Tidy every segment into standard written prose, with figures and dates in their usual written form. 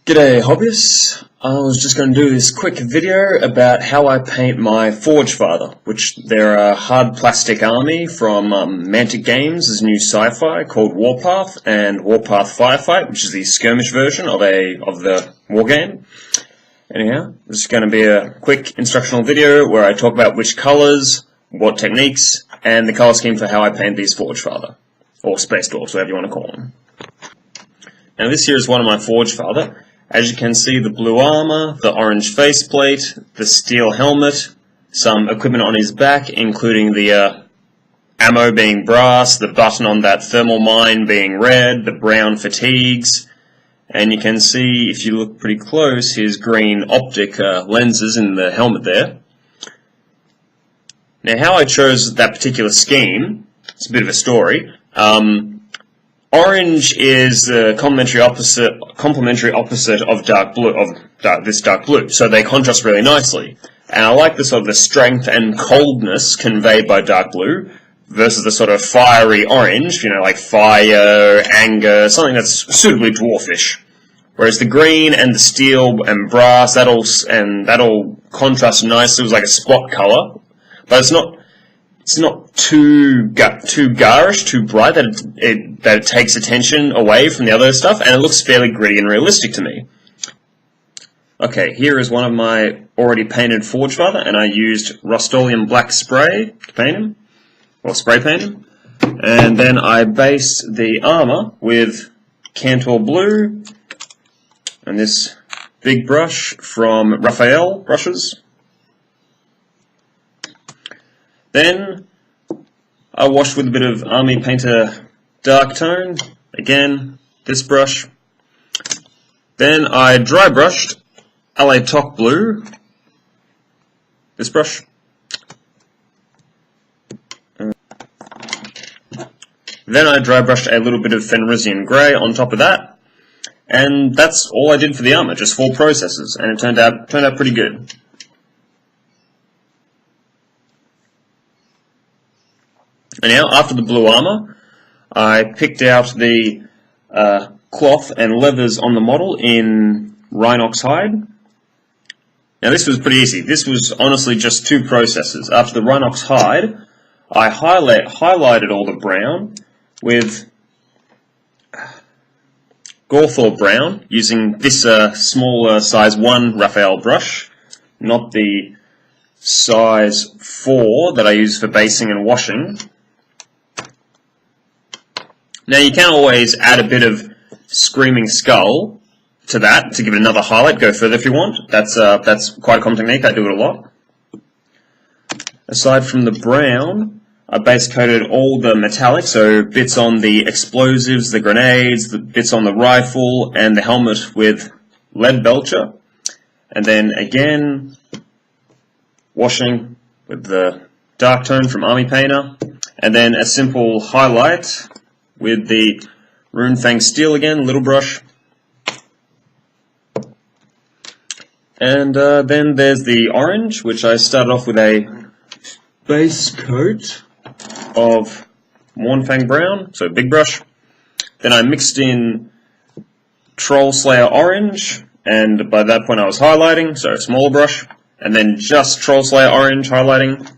G'day hobbyists, I was just going to do this quick video about how I paint my Forge Father, which they're a hard plastic army from Mantic Games' new sci-fi called Warpath and Warpath Firefight, which is the skirmish version of the wargame. Anyhow, this is going to be a quick instructional video where I talk about which colours, what techniques, and the colour scheme for how I paint these Forge Father, or Space Dwarfs, whatever you want to call them. Now this here is one of my Forge Father. As you can see, the blue armor, the orange faceplate, the steel helmet, some equipment on his back, including the ammo being brass, the button on that thermal mine being red, the brown fatigues, and you can see, if you look pretty close, his green optic lenses in the helmet there. Now, how I chose that particular scheme, it's a bit of a story. Orange is the complementary opposite of dark blue, this dark blue, so they contrast really nicely. And I like the sort of the strength and coldness conveyed by dark blue versus the sort of fiery orange, you know, like fire, anger, something that's suitably dwarfish. Whereas the green and the steel and brass, that all contrast nicely. It was like a spot color, but it's not too garish, too bright that it takes attention away from the other stuff, and it looks fairly gritty and realistic to me. Okay, here is one of my already painted Forge Father, and I used Rust-Oleum black spray to paint him, or spray paint him, and then I based the armor with Cantor blue and this big brush from Raphael brushes. Then I washed with a bit of Army Painter Dark Tone, again, this brush. Then I dry brushed LA Top Blue, this brush. Then I dry brushed a little bit of Fenrisian Grey on top of that. And that's all I did for the armor, just 4 processes, and it turned out pretty good. And now, after the blue armor, I picked out the cloth and leathers on the model in Rhinox hide. Now this was pretty easy. This was honestly just 2 processes. After the Rhinox hide, I highlighted all the brown with Gawthor brown using this small size 1 Raphael brush, not the size 4 that I use for basing and washing. Now you can always add a bit of Screaming Skull to that to give it another highlight, go further if you want. That's quite a common technique, I do it a lot. Aside from the brown, I base coated all the metallic, so bits on the explosives, the grenades, the bits on the rifle, and the helmet with lead belcher. And then again, washing with the dark tone from Army Painter, and then a simple highlight with the Runefang Steel again, little brush. And then there's the orange, which I started off with a base coat of Mornfang Brown, so big brush. Then I mixed in Troll Slayer Orange, and by that point I was highlighting, so smaller brush. And then just Troll Slayer Orange highlighting.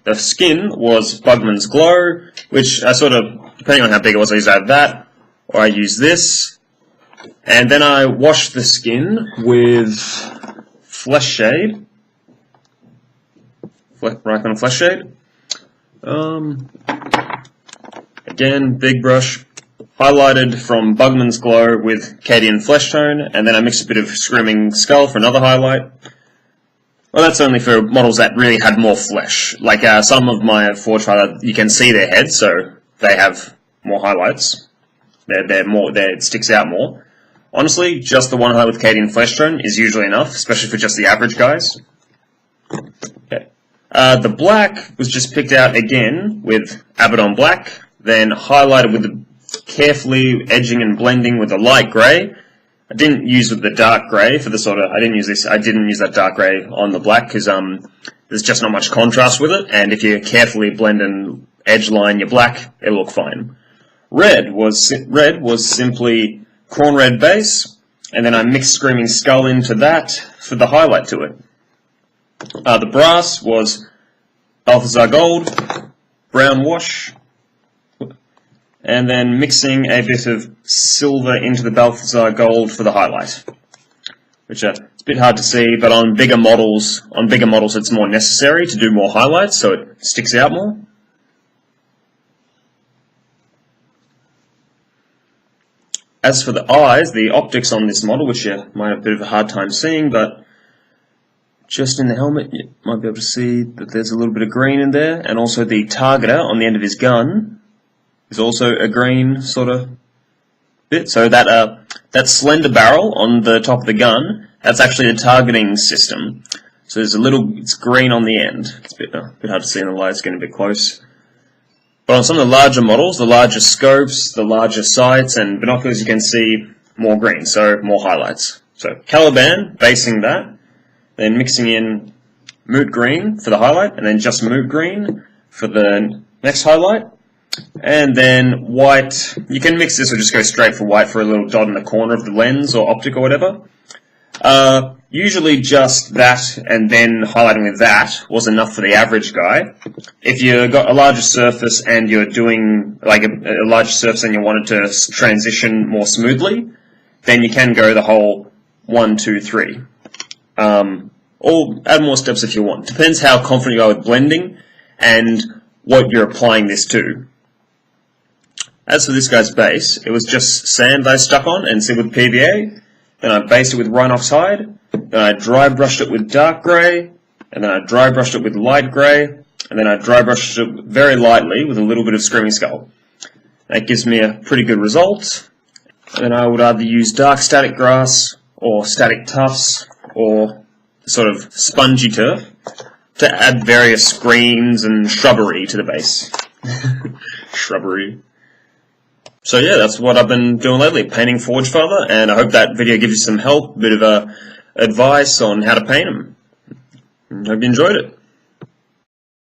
The skin was Bugman's Glow, which I sort of, depending on how big it was, I used either that, or I used this. And then I washed the skin with Flesh Shade. Rikon Flesh Shade. Again, big brush. Highlighted from Bugman's Glow with Cadian Flesh Tone, and then I mixed a bit of Screaming Skull for another highlight. Well, that's only for models that really had more flesh. Like some of my Forge Father, you can see their heads, so they have more highlights. It sticks out more. Honestly, just the one highlight with Cadian Flesh Tone is usually enough, especially for just the average guys. Okay. The black was just picked out again with Abaddon Black, then highlighted with the carefully edging and blending with the light grey. I didn't use the dark grey for the sort of, I didn't use that dark grey on the black because there's just not much contrast with it, and if you carefully blend and edge line your black, it'll look fine. Red was simply Corn Red base, and then I mixed Screaming Skull into that for the highlight to it. The brass was Balthazar Gold, Brown Wash, and then mixing a bit of silver into the Balthazar Gold for the highlight. Which it's a bit hard to see, but on bigger models it's more necessary to do more highlights, so it sticks out more. As for the eyes, the optics on this model, which you might have a bit of a hard time seeing, but just in the helmet you might be able to see that there's a little bit of green in there, and also the targeter on the end of his gun is also a green sort of bit. So that slender barrel on the top of the gun, that's actually the targeting system. So there's it's green on the end. It's a bit hard to see in the light, it's getting a bit close. But on some of the larger models, the larger scopes, the larger sights and binoculars, you can see more green, so more highlights. So Caliban, basing that, then mixing in Moot Green for the highlight, and then just Moot Green for the next highlight. And then white, you can mix this or just go straight for white for a little dot in the corner of the lens or optic or whatever. Usually just that and then highlighting with that was enough for the average guy. If you got a larger surface and you're doing like a larger surface and you wanted to transition more smoothly, then you can go the whole 1, 2, 3. Or add more steps if you want. Depends how confident you are with blending and what you're applying this to. As for this guy's base, it was just sand that I stuck on and sealed with PVA. Then I based it with Rhinox hide. Then I dry brushed it with dark grey. And then I dry brushed it with light grey. And then I dry brushed it very lightly with a little bit of Screaming Skull. That gives me a pretty good result. And then I would either use dark static grass or static tufts or sort of spongy turf to add various greens and shrubbery to the base. Shrubbery. So yeah, that's what I've been doing lately, painting Forge Father, and I hope that video gives you some help, a bit of advice on how to paint them. Hope you enjoyed it.